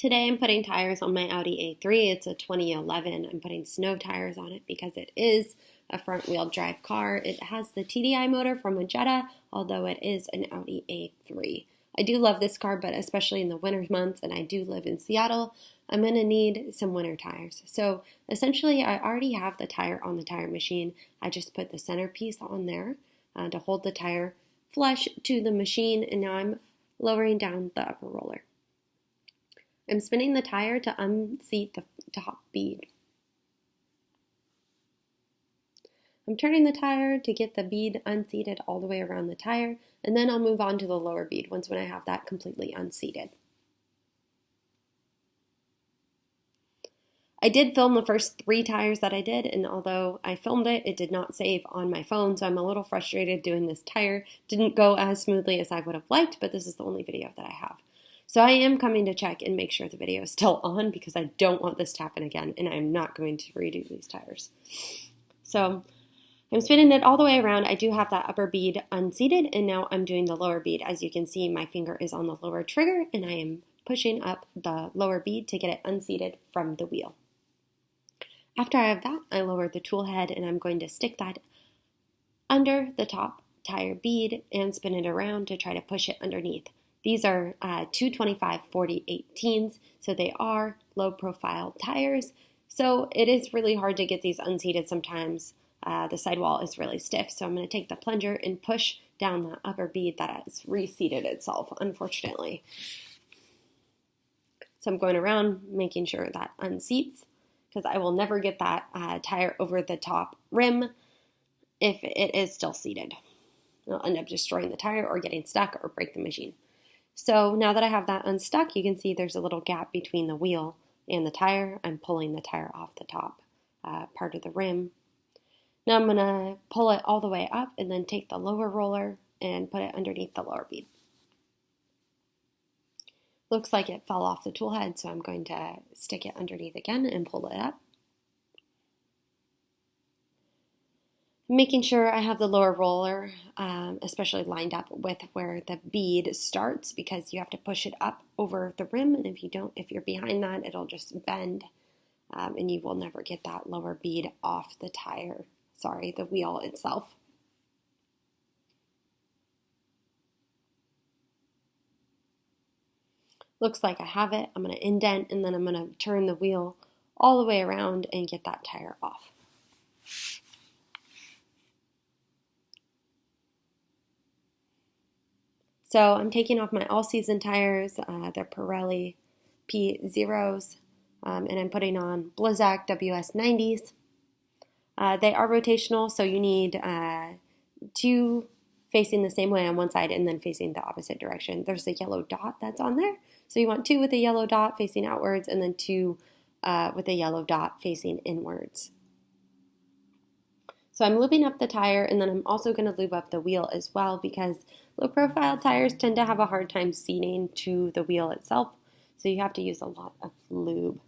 Today I'm putting tires on my Audi A3. It's a 2011. I'm putting snow tires on it because it is a front-wheel drive car. It has the TDI motor from a Jetta, although it is an Audi A3. I do love this car, but especially in the winter months, and I do live in Seattle, I'm going to need some winter tires. So essentially, I already have the tire on the tire machine. I just put the centerpiece on there to hold the tire flush to the machine, and now I'm lowering down the upper roller. I'm spinning the tire to unseat the top bead. I'm turning the tire to get the bead unseated all the way around the tire, and then I'll move on to the lower bead when I have that completely unseated. I did film the first 3 tires that I did, and although I filmed it, it did not save on my phone, so I'm a little frustrated doing this tire. Didn't go as smoothly as I would have liked, but this is the only video that I have. So I am coming to check and make sure the video is still on because I don't want this to happen again, and I'm not going to redo these tires. So I'm spinning it all the way around. I do have that upper bead unseated, and now I'm doing the lower bead. As you can see, my finger is on the lower trigger, and I am pushing up the lower bead to get it unseated from the wheel. After I have that, I lower the tool head, and I'm going to stick that under the top tire bead and spin it around to try to push it underneath. These are 225/40/18s, so they are low-profile tires. So it is really hard to get these unseated sometimes. The sidewall is really stiff, so I'm going to take the plunger and push down the upper bead that has reseated itself, unfortunately. So I'm going around making sure that unseats, because I will never get that tire over the top rim if it is still seated. I'll end up destroying the tire or getting stuck or break the machine. So now that I have that unstuck, you can see there's a little gap between the wheel and the tire. I'm pulling the tire off the top part of the rim. Now I'm going to pull it all the way up and then take the lower roller and put it underneath the lower bead. Looks like it fell off the tool head, so I'm going to stick it underneath again and pull it up. Making sure I have the lower roller, especially lined up with where the bead starts, because you have to push it up over the rim, and if you're behind that, it'll just bend, and you will never get that lower bead off the the wheel itself. Looks like I have it. I'm going to indent, and then I'm going to turn the wheel all the way around and get that tire off. So I'm taking off my all-season tires. They're Pirelli P0s, and I'm putting on BLIZZAK WS90s. They are rotational, so you need 2 facing the same way on one side and then facing the opposite direction. There's a yellow dot that's on there, so you want 2 with a yellow dot facing outwards and then 2 with a yellow dot facing inwards. So I'm lubing up the tire, and then I'm also going to lube up the wheel as well, because low-profile tires tend to have a hard time seating to the wheel itself, so you have to use a lot of lube.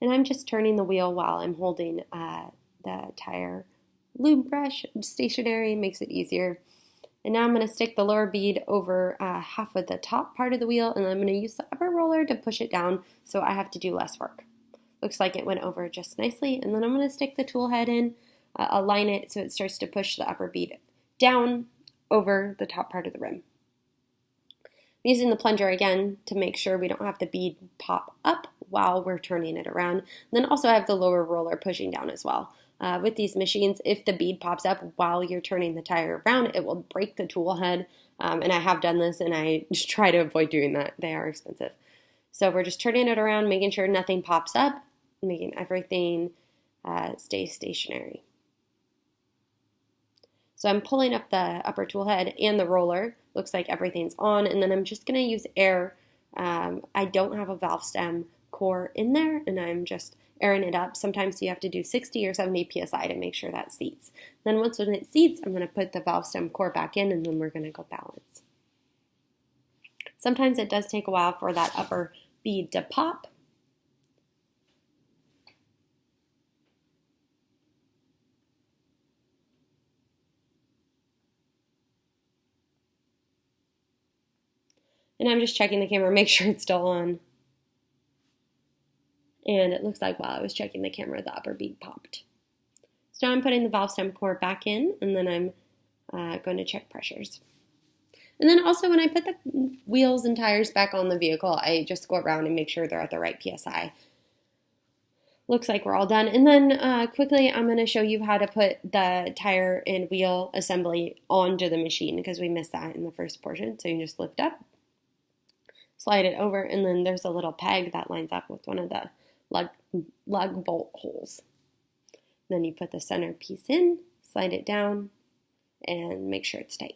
And I'm just turning the wheel while I'm holding the tire lube brush stationary, makes it easier. And now I'm going to stick the lower bead over half of the top part of the wheel, and I'm going to use the upper roller to push it down so I have to do less work. Looks like it went over just nicely, and then I'm going to stick the tool head in, align it so it starts to push the upper bead down over the top part of the rim. I'm using the plunger again to make sure we don't have the bead pop up while we're turning it around. And then also I have the lower roller pushing down as well. With these machines, if the bead pops up while you're turning the tire around, it will break the tool head. And I have done this, and I just try to avoid doing that. They are expensive. So we're just turning it around, making sure nothing pops up, making everything stay stationary. So I'm pulling up the upper tool head and the roller. Looks like everything's on, and then I'm just going to use air. I don't have a valve stem core in there, and I'm just airing it up. Sometimes you have to do 60 or 70 psi to make sure that seats. Then once it seats, I'm going to put the valve stem core back in, and then we're going to go balance. Sometimes it does take a while for that upper bead to pop. And I'm just checking the camera, make sure it's still on. And it looks like while I was checking the camera, the upper bead popped. So now I'm putting the valve stem core back in, and then I'm going to check pressures. And then also when I put the wheels and tires back on the vehicle, I just go around and make sure they're at the right PSI. Looks like we're all done. And then quickly, I'm going to show you how to put the tire and wheel assembly onto the machine because we missed that in the first portion. So you just lift up, slide it over, and then there's a little peg that lines up with one of the lug bolt holes. Then you put the center piece in, slide it down, and make sure it's tight.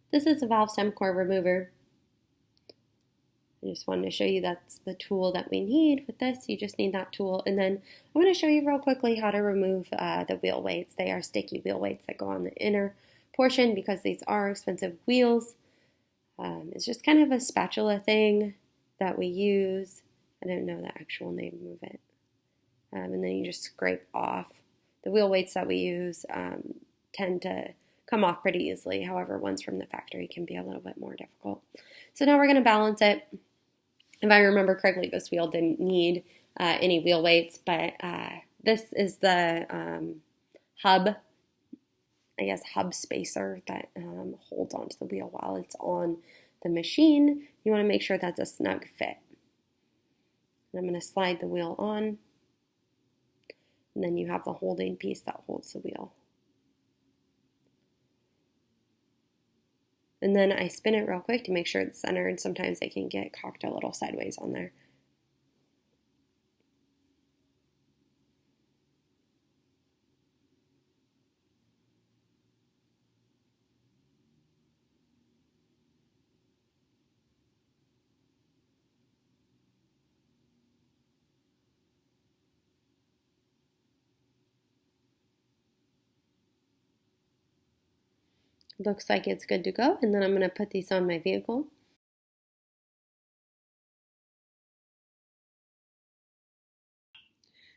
This is a valve stem core remover. I just wanted to show you that's the tool that we need with this. You just need that tool. And then I want to show you real quickly how to remove the wheel weights. They are sticky wheel weights that go on the inner portion because these are expensive wheels. It's just kind of a spatula thing that we use. I don't know the actual name of it. And then you just scrape off. The wheel weights that we use tend to come off pretty easily. However, ones from the factory can be a little bit more difficult. So now we're going to balance it. If I remember correctly, this wheel didn't need any wheel weights, but this is the hub spacer that holds onto the wheel while it's on the machine. You want to make sure that's a snug fit. And I'm going to slide the wheel on, and then you have the holding piece that holds the wheel. And then I spin it real quick to make sure it's centered. Sometimes they can get cocked a little sideways on there. Looks like it's good to go, and then I'm going to put these on my vehicle.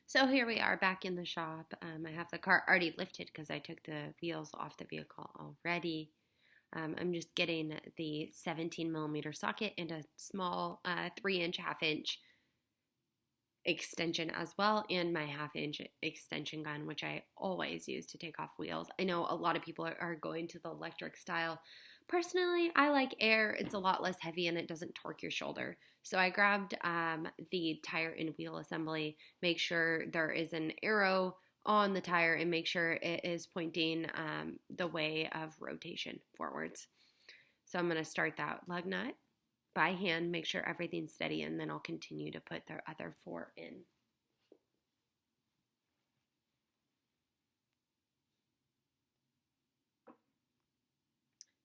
So here we are back in the shop. I have the car already lifted because I took the wheels off the vehicle already. I'm just getting the 17 millimeter socket and a small 3-inch, half-inch extension as well, and my half-inch extension gun, which I always use to take off wheels. I know a lot of people are going to the electric style. Personally, I like air. It's a lot less heavy and it doesn't torque your shoulder. So I grabbed the tire and wheel assembly, make sure there is an arrow on the tire and make sure it is pointing the way of rotation forwards. So I'm going to start that lug nut by hand, make sure everything's steady, and then I'll continue to put the other 4 in.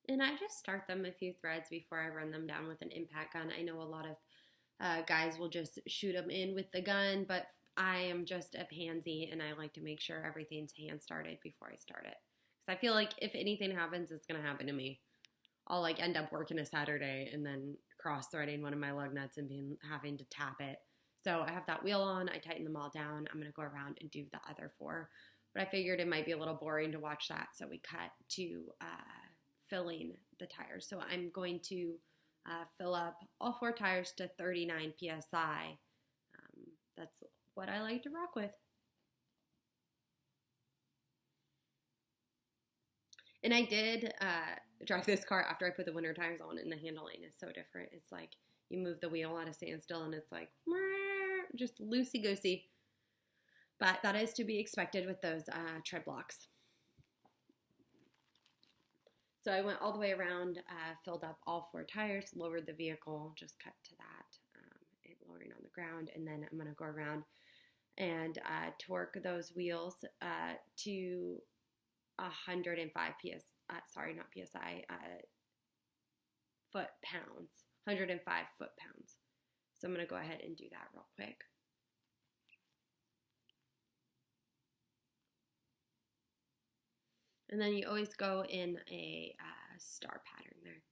And I just start them a few threads before I run them down with an impact gun. I know a lot of guys will just shoot them in with the gun, but I am just a pansy and I like to make sure everything's hand started before I start it. Because I feel like if anything happens, it's going to happen to me. I'll like end up working a Saturday and then cross-threading one of my lug nuts and having to tap it. So I have that wheel on, I tighten them all down. I'm going to go around and do the other 4. But I figured it might be a little boring to watch that, so we cut to filling the tires. So I'm going to fill up all 4 tires to 39 PSI. That's what I like to rock with. And I did drive this car after I put the winter tires on, and the handling is so different. It's like you move the wheel at a standstill, and it's like just loosey-goosey. But that is to be expected with those tread blocks. So I went all the way around, filled up all 4 tires, lowered the vehicle, just cut to that, it lowering on the ground, and then I'm going to go around and torque those wheels to 105 foot-pounds, 105 foot-pounds. So I'm going to go ahead and do that real quick. And then you always go in a star pattern there.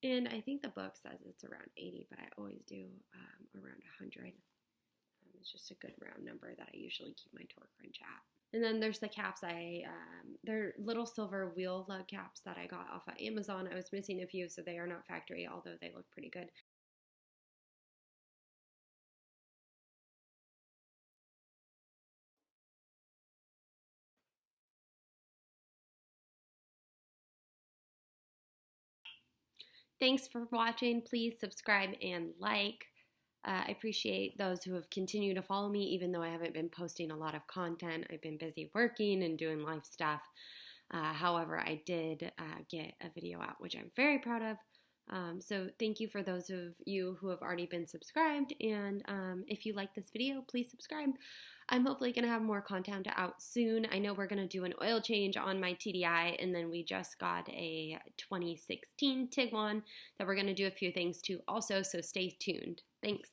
And I think the book says it's around 80, but I always do around 100. It's just a good round number that I usually keep my torque wrench at. And then there's the caps. They're little silver wheel lug caps that I got off of Amazon. I was missing a few, so they are not factory, although they look pretty good. Thanks for watching. Please subscribe and like. I appreciate those who have continued to follow me, even though I haven't been posting a lot of content. I've been busy working and doing life stuff. However, I did get a video out, which I'm very proud of. So thank you for those of you who have already been subscribed. And if you like this video, please subscribe. I'm hopefully going to have more content out soon. I know we're going to do an oil change on my TDI, and then we just got a 2016 Tiguan that we're going to do a few things to also, so stay tuned. Thanks.